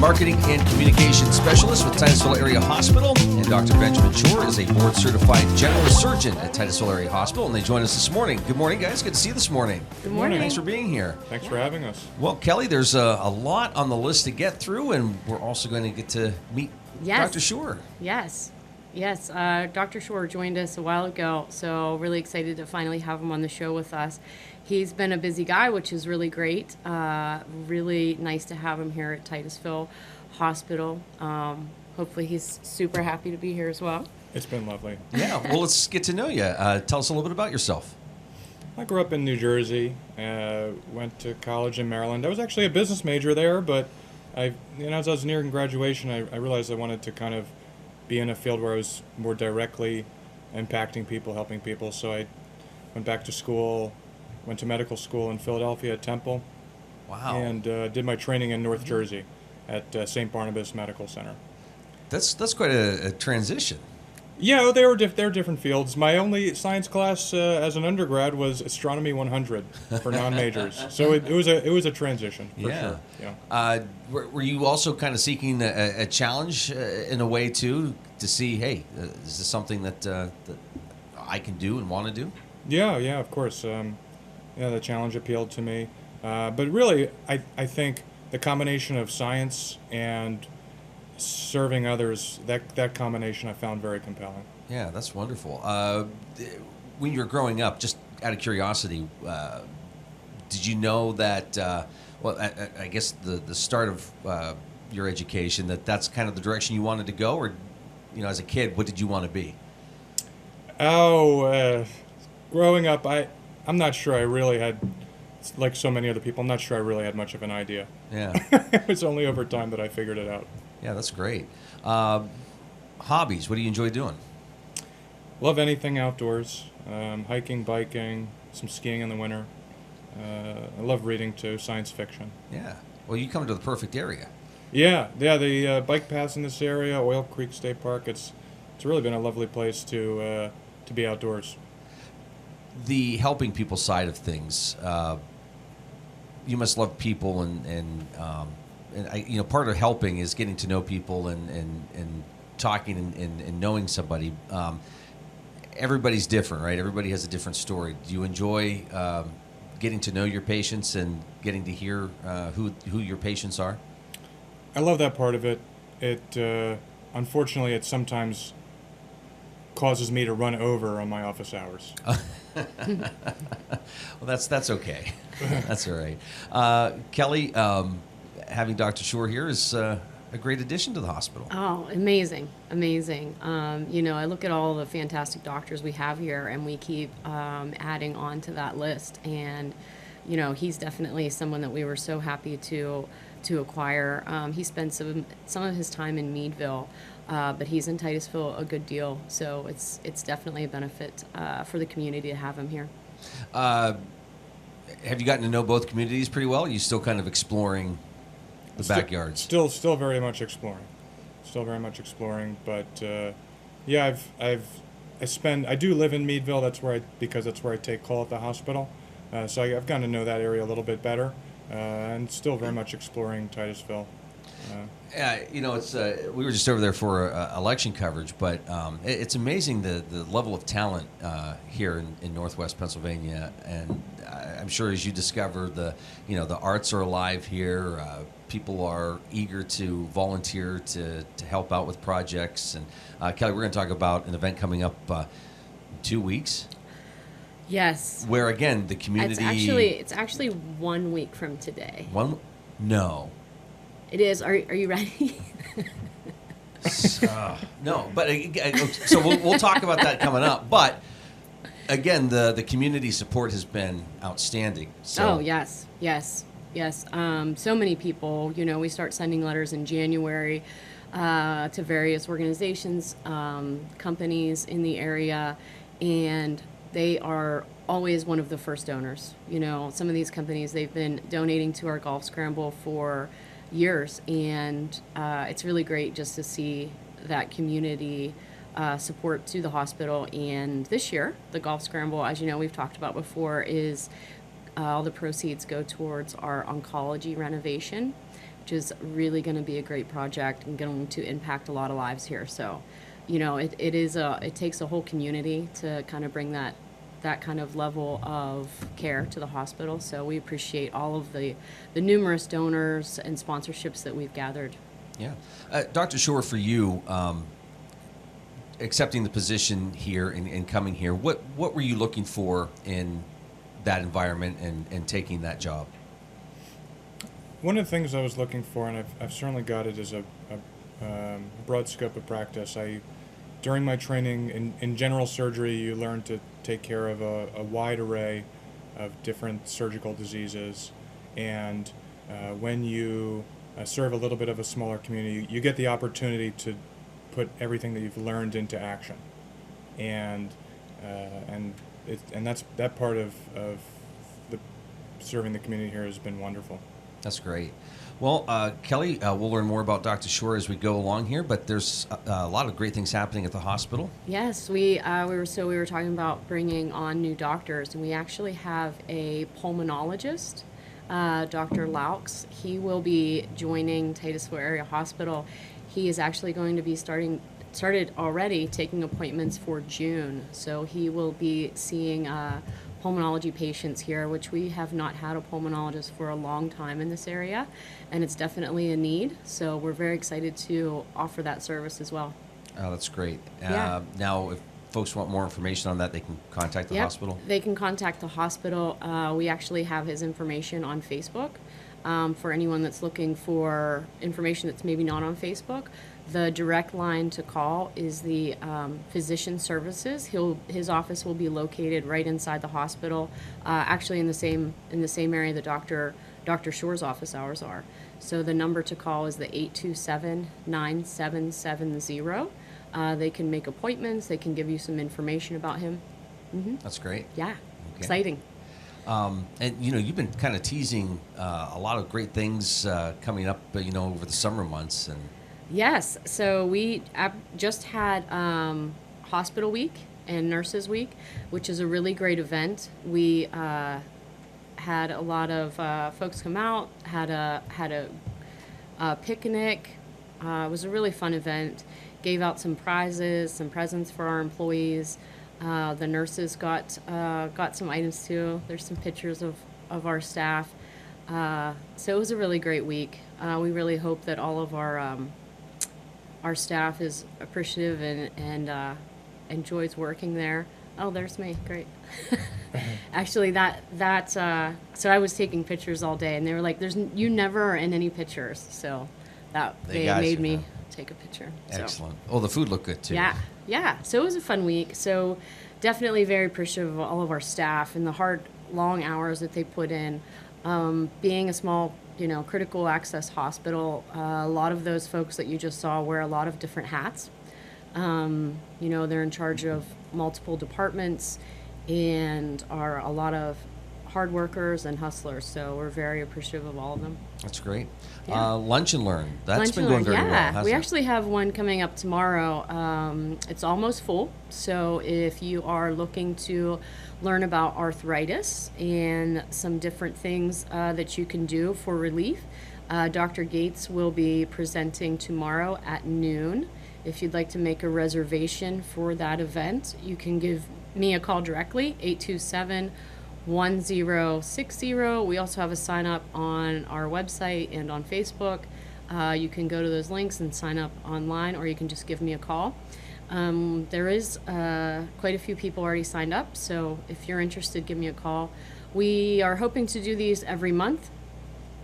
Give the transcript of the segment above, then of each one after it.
Marketing and Communication Specialist with Titusville Area Hospital. And Dr. Benjamin Shore is a board-certified general surgeon at Titusville Area Hospital, and they join us this morning. Good morning, guys. Good to see you this morning. Good morning. Thanks for being here. Thanks for having us. Well, Kelly, there's a lot on the list to get through, and we're also going to get to meet Dr. Shore. Yes. Dr. Shore joined us a while ago, so really excited to finally have him on the show with us. He's been a busy guy, which is really great. Really nice to have him here at Titusville Hospital. Hopefully he's super happy to be here as well. It's been lovely. Yeah, well, let's get to know you. Tell us a little bit about yourself. I grew up in New Jersey, went to college in Maryland. I was actually a business major there, but as I was nearing graduation, I realized I wanted to kind of be in a field where I was more directly impacting people, helping people. So I went back to school, went to medical school in Philadelphia at Temple. Wow. And did my training in North Jersey at St. Barnabas Medical Center. That's quite a transition. Yeah, they were different fields. My only science class as an undergrad was Astronomy 100 for non-majors. So it was a transition for sure. Yeah. Were you also kind of seeking a challenge in a way too, to see, hey, is this something that I can do and want to do? Yeah, of course. The challenge appealed to me. But really, I think the combination of science and serving others, that combination I found very compelling. Yeah, that's wonderful. When you were growing up, just out of curiosity, did you know that, I guess the start of your education, that's kind of the direction you wanted to go, or, as a kid, what did you want to be? Growing up, I'm not sure I really had, like so many other people, I'm not sure I really had much of an idea. Yeah. It was only over time that I figured it out. Yeah, that's great. Hobbies, what do you enjoy doing? Love anything outdoors. Hiking, biking, some skiing in the winter. I love reading too, science fiction. Yeah. Well, you come to the perfect area. Yeah. The bike paths in this area, Oil Creek State Park, it's really been a lovely place to be outdoors. The helping people side of things, you must love people, and part of helping is getting to know people and talking and knowing somebody. Everybody's different, right? Everybody has a different story. Do you enjoy getting to know your patients and getting to hear who your patients are? I love that part of it. Unfortunately, it sometimes causes me to run over on my office hours. Well, that's okay. That's all right. Kelly, having Dr. Shore here is a great addition to the hospital. Oh, amazing. I look at all the fantastic doctors we have here, and we keep adding on to that list. And, he's definitely someone that we were so happy to acquire. He spent some of his time in Meadville, but he's in Titusville a good deal. So it's definitely a benefit for the community to have him here. Have you gotten to know both communities pretty well? Are you still kind of exploring the backyards? Still very much exploring. But I do live in Meadville. Because that's where I take call at the hospital. So I've gotten to know that area a little bit better, and still very much exploring Titusville. We were just over there for election coverage, but it's amazing the level of talent here in Northwest Pennsylvania, and I'm sure as you discover the arts are alive here. People are eager to volunteer to help out with projects, and Kelly, we're going to talk about an event coming up in 2 weeks. Yes. Where again the community. It's actually 1 week from today. No. It is. Are you ready? No, but so we'll talk about that coming up. But again, the community support has been outstanding. So. Oh yes. So many people. We start sending letters in January to various organizations, companies in the area, and they are always one of the first donors. Some of these companies, they've been donating to our golf scramble for years, and it's really great just to see that community support to the hospital. And this year, the golf scramble, as you know, we've talked about before, is all the proceeds go towards our oncology renovation. which is really going to be a great project and going to impact a lot of lives here. So, it takes a whole community to kind of bring that kind of level of care to the hospital. So we appreciate all of the numerous donors and sponsorships that we've gathered. Yeah. Dr. Shore, for you, accepting the position here and coming here, what were you looking for in that environment and taking that job? One of the things I was looking for, and I've certainly got it, is a broad scope of practice. During my training in general surgery, you learn to take care of a wide array of different surgical diseases, and when you serve a little bit of a smaller community, you get the opportunity to put everything that you've learned into action, and that's that part of the serving the community here has been wonderful. That's great. Well, Kelly, we'll learn more about Dr. Shore as we go along here, but there's a lot of great things happening at the hospital. Yes, we were talking about bringing on new doctors, and we actually have a pulmonologist, Dr. Laux. He will be joining Titusville Area Hospital. He is actually going to be started already taking appointments for June, so he will be seeing pulmonology patients here, which we have not had a pulmonologist for a long time in this area, and it's definitely a need. So we're very excited to offer that service as well. Oh, that's great. Yeah. Now, if folks want more information on that, they can contact the hospital? They can contact the hospital. We actually have his information on Facebook. For anyone that's looking for information that's maybe not on Facebook, the direct line to call is the physician services. His office will be located right inside the hospital, actually in the same area that Dr. Shore's office hours are. So the number to call is the 827-9770. They can make appointments. They can give you some information about him. Mm-hmm. That's great. Yeah, Okay. exciting. And you've been kind of teasing a lot of great things coming up, over the summer months. And Yes, so we just had Hospital Week and Nurses Week, which is a really great event. We had a lot of folks come out, had a picnic. It was a really fun event. Gave out some prizes, some presents for our employees. The nurses got some items too. There's some pictures of our staff. So it was a really great week. We really hope that all of our staff is appreciative and enjoys working there. Oh, there's me. Great. Actually, so I was taking pictures all day, and they were like, you never are in any pictures. So they made me take a picture. Excellent. Oh, the food looked good too. Yeah. So it was a fun week. So definitely very appreciative of all of our staff and the hard, long hours that they put in. Being a small, critical access hospital, a lot of those folks that you just saw wear a lot of different hats. They're in charge of multiple departments and are a lot of hard workers and hustlers. So we're very appreciative of all of them. That's great. Yeah. Lunch and Learn. That's Lunch been and going Learn, very well, hasn't we it? actually have one coming up tomorrow. It's almost full. So if you are looking to learn about arthritis and some different things that you can do for relief, Dr. Gates will be presenting tomorrow at noon. If you'd like to make a reservation for that event, you can give me a call directly, 827-1060. We also have a sign up on our website and on Facebook. You can go to those links and sign up online, or you can just give me a call. There is quite a few people already signed up, so if you're interested, give me a call. We are hoping to do these every month.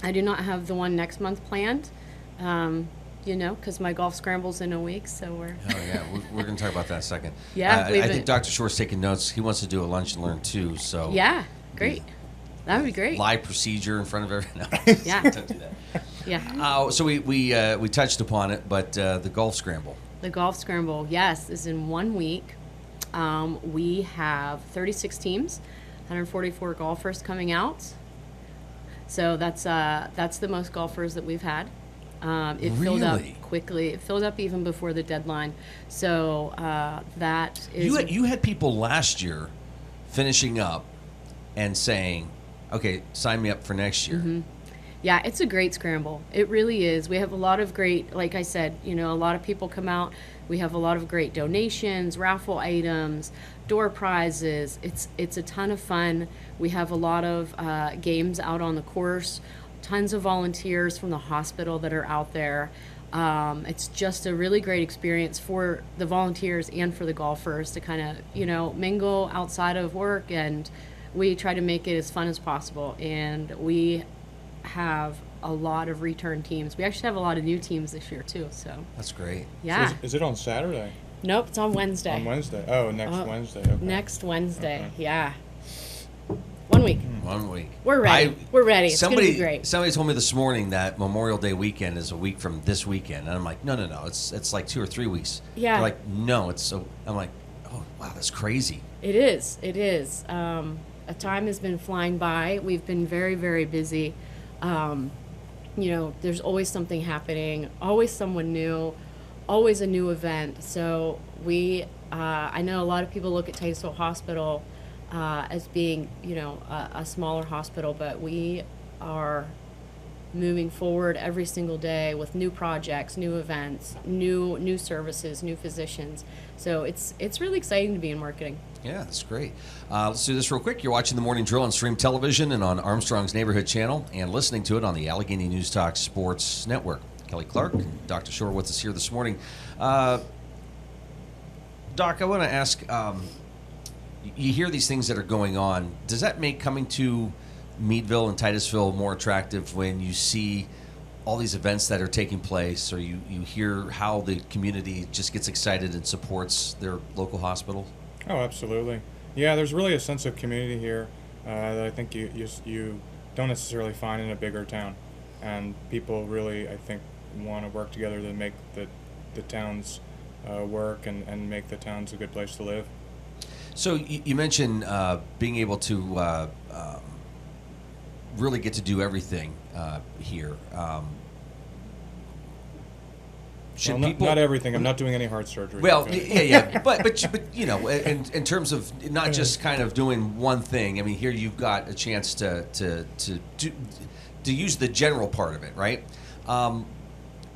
I do not have the one next month planned, because my golf scramble's in a week, so we're... Oh, yeah. We're going to talk about that in a second. Yeah, I think Dr. Shore's taking notes. He wants to do a Lunch and Learn, too, so... Yeah, great. That would be great. Live procedure in front of everyone. No, Yeah. don't do that. Yeah. So we touched upon it, but the golf scramble. The golf scramble, yes, is in 1 week. We have 36 teams, 144 golfers coming out. So that's the most golfers that we've had. It filled up Really? quickly. It filled up even before the deadline. So that is... You had people last year finishing up and saying, okay, sign me up for next year. Mm-hmm. Yeah, it's a great scramble. It really is. We have a lot of great, like I said, a lot of people come out. We have a lot of great donations, raffle items, door prizes. It's a ton of fun. We have a lot of games out on the course, tons of volunteers from the hospital that are out there. It's just a really great experience for the volunteers and for the golfers to kind of, mingle outside of work, and we try to make it as fun as possible. And we have a lot of return teams. We actually have a lot of new teams this year too. So That's great. yeah. So is it on Saturday? Nope, it's on Wednesday. On Wednesday. Oh, next Wednesday. Okay. Next Wednesday. Okay. Yeah. 1 week. 1 week. We're ready. We're ready. It's gonna be great. Somebody told me this morning that Memorial Day weekend is a week from this weekend, and I'm like, no, it's like 2 or 3 weeks. Yeah. They're like, no, it's so. I'm like, oh wow, that's crazy. It is. It is. A time has been flying by. We've been very, very busy. There's always something happening, always someone new, always a new event. So I know a lot of people look at Titusville Hospital as being, a smaller hospital, but we are moving forward every single day with new projects, new events, new services, new physicians. So it's really exciting to be in marketing. Yeah, that's great. Let's do this real quick. You're watching the Morning Drill on Stream Television and on Armstrong's Neighborhood Channel, and listening to it on the Allegheny News Talk Sports Network. Kelly Clark and Dr. Shore with us here this morning. Doc, I want to ask, you hear these things that are going on. Does that make coming to Meadville and Titusville more attractive when you see all these events that are taking place, or you hear how the community just gets excited and supports their local hospital? Oh, absolutely. Yeah, there's really a sense of community here that I think you don't necessarily find in a bigger town. And people really, I think, want to work together to make the towns work and make the towns a good place to live. So you mentioned being able to really get to do everything here. Well, not everything. I'm not doing any heart surgery. Well, yeah. But in terms of not just kind of doing one thing. I mean, here you've got a chance to use the general part of it, right?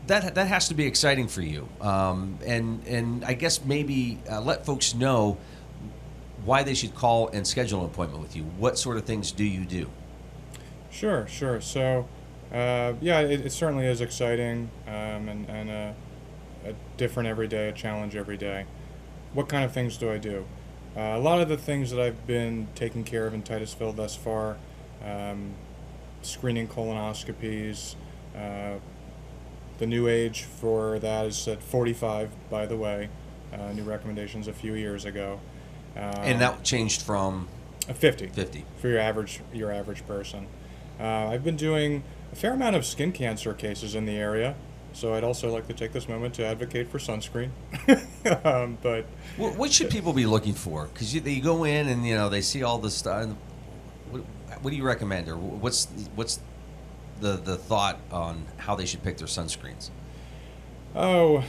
That has to be exciting for you. And I guess maybe let folks know why they should call and schedule an appointment with you. What sort of things do you do? Sure. So, it certainly is exciting and a different every day, a challenge every day. What kind of things do I do? A lot of the things that I've been taking care of in Titusville thus far, screening colonoscopies. The new age for that is at 45, by the way. New recommendations a few years ago. And that changed from 50. 50 for your average person. I've been doing a fair amount of skin cancer cases in the area, so I'd also like to take this moment to advocate for sunscreen. But what should people be looking for? Because you go in and they see all this stuff. What do you recommend, or what's the thought on how they should pick their sunscreens? Oh,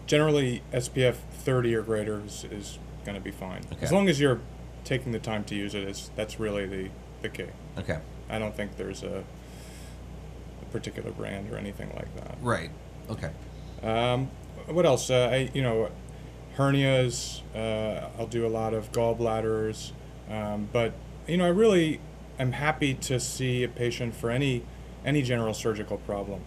generally SPF 30 or greater is going to be fine. Okay. As long as you're taking the time to use it, that's really the key. Okay. I don't think there's a particular brand or anything like that. Right. Okay. What else? Hernias. I'll do a lot of gallbladders. But I really am happy to see a patient for any general surgical problem.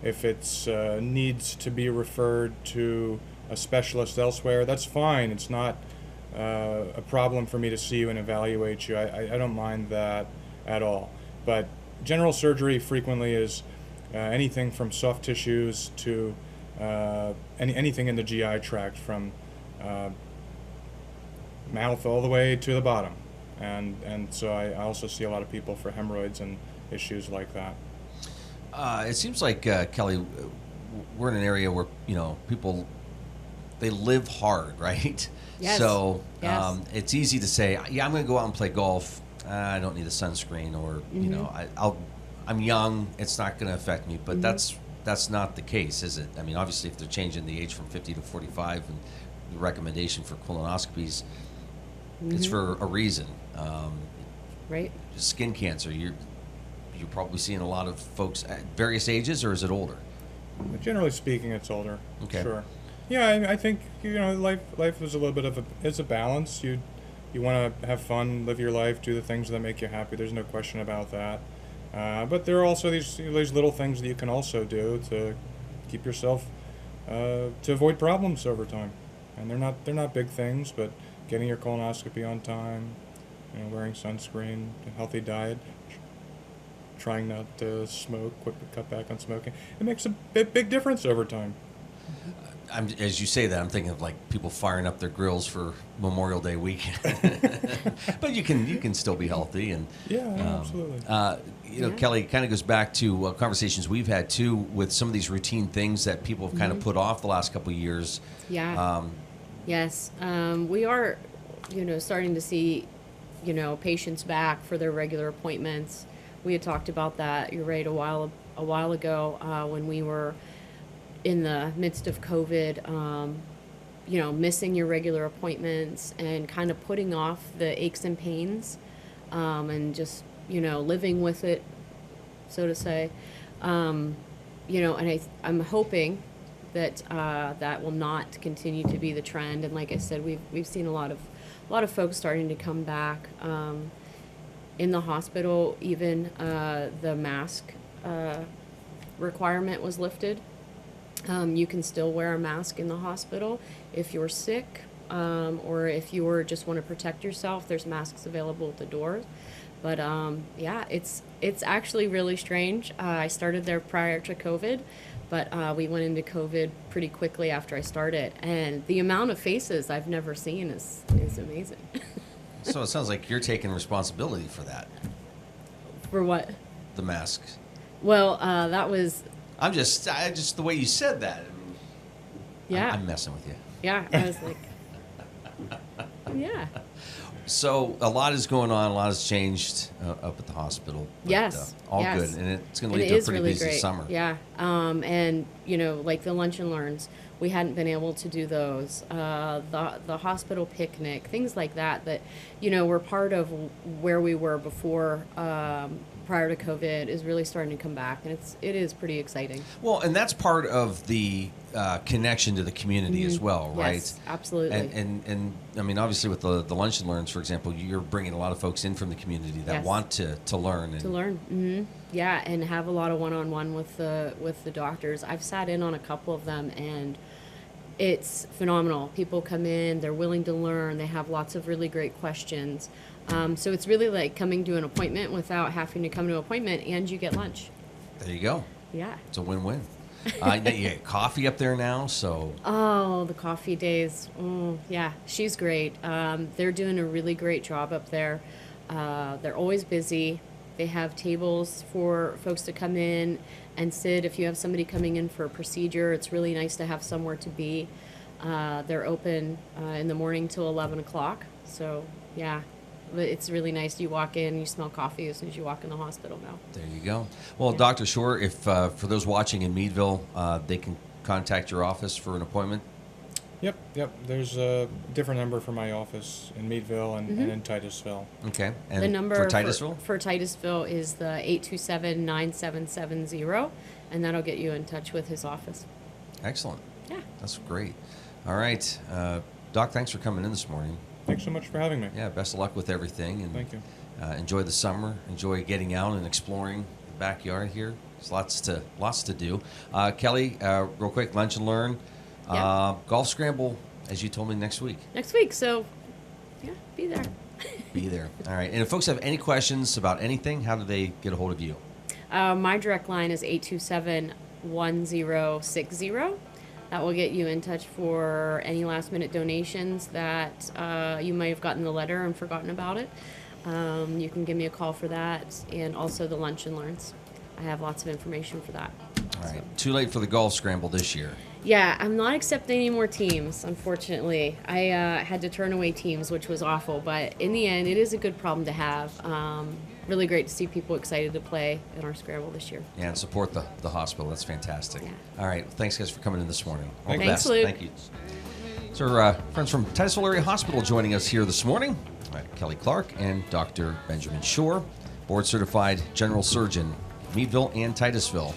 If it's needs to be referred to a specialist elsewhere, that's fine. It's not a problem for me to see you and evaluate you. I don't mind that at all. But general surgery frequently is anything from soft tissues to anything in the GI tract, from mouth all the way to the bottom. And so I also see a lot of people for hemorrhoids and issues like that. It seems like, Kelly, we're in an area where, people, they live hard, right? Yes. So Yes. it's easy to say, yeah, I'm going to go out and play golf. I don't need a sunscreen, or, I'm young. It's not going to affect me. But that's not the case, is it? I mean, obviously, if they're changing the age from 50 to 45 and the recommendation for colonoscopies, it's for a reason. right? Skin cancer. You're probably seeing a lot of folks at various ages, or is it older? But generally speaking, it's older. Okay. Sure. Yeah, I think life is a little bit of a balance. You want to have fun, live your life, do the things that make you happy. There's no question about that. But there are also these little things that you can also do to keep yourself to avoid problems over time. And they're not big things, but getting your colonoscopy on time, wearing sunscreen, a healthy diet, trying not to smoke, cut back on smoking. It makes a big difference over time. As you say that, I'm thinking of like people firing up their grills for Memorial Day weekend. But you can still be healthy, and absolutely. Kelly, it kind of goes back to conversations we've had too with some of these routine things that people have kind of put off the last couple of years. Yeah. Yes. We are, starting to see, patients back for their regular appointments. We had talked about that. You're right. A while ago, when we were in the midst of COVID, missing your regular appointments and kind of putting off the aches and pains, and just, living with it, so to say. And I'm hoping that that will not continue to be the trend. And like I said, we've seen a lot of folks starting to come back. In the hospital, even the mask requirement was lifted. You can still wear a mask in the hospital if you're sick, or if you just want to protect yourself. There's masks available at the doors. But it's actually really strange. I started there prior to COVID, but we went into COVID pretty quickly after I started, and the amount of faces I've never seen is amazing. So it sounds like you're taking responsibility for that. For what? The masks. Well, that was. I just the way you said that. Yeah. I'm messing with you. Yeah, I was like. Yeah. So a lot is going on. A lot has changed up at the hospital. But, Yes. all yes. good, and it's going to And lead it to a is pretty really busy great. summer. Yeah. And like the lunch and learns, we hadn't been able to do those. The hospital picnic, things like that were part of where we were before, prior to COVID, is really starting to come back, and it is pretty exciting. Well, and that's part of the connection to the community as well, right? Yes, absolutely. And I mean, obviously with the lunch and learns, for example, you're bringing a lot of folks in from the community that Yes. want to learn. And, To learn. Yeah, and have a lot of one-on-one with the doctors. I've sat in on a couple of them, and it's phenomenal. People come in, they're willing to learn, they have lots of really great questions. So it's really like coming to an appointment without having to come to an appointment, and you get lunch. There you go. Yeah. It's a win-win. You get coffee up there now, so Oh, the coffee days. Yeah, she's great. They're doing a really great job up there. They're always busy. They have tables for folks to come in and sit. If you have somebody coming in for a procedure, it's really nice to have somewhere to be. They're open in the morning till 11 o'clock. So, yeah, but it's really nice. You walk in, you smell coffee as soon as you walk in the hospital now. there you go. Well, Yeah. Dr. Shore, if for those watching in Meadville, they can contact your office for an appointment. Yep. There's a different number for my office in Meadville and in Titusville. Okay. And The number for Titusville? for Titusville is the 827-9770, and that'll get you in touch with his office. Excellent. Yeah. That's great. All right. Doc, thanks for coming in this morning. Thanks so much for having me. Yeah, best of luck with everything. And Thank you. Enjoy the summer. Enjoy getting out and exploring the backyard here. There's lots to do. Kelly, real quick, lunch and learn. Yeah. Golf scramble, as you told me, next week. Next week, so yeah, be there. Be there. All right. And if folks have any questions about anything, how do they get a hold of you? My direct line is 827-1060. That will get you in touch for any last-minute donations that you may have gotten the letter and forgotten about it. You can give me a call for that, and also the lunch and learns. I have lots of information for that. All right. Too late for the golf scramble this year. Yeah, I'm not accepting any more teams, unfortunately. I had to turn away teams, which was awful, but in the end, it is a good problem to have. Really great to see people excited to play in our scramble this year. Yeah, and support the hospital. That's fantastic. Yeah. All right. Thanks, guys, for coming in this morning. All the Thanks, best. Luke. Thank you. So our friends from Titusville Area Hospital joining us here this morning. Kelly Clark and Dr. Benjamin Shore, board-certified general surgeon, Meadville and Titusville.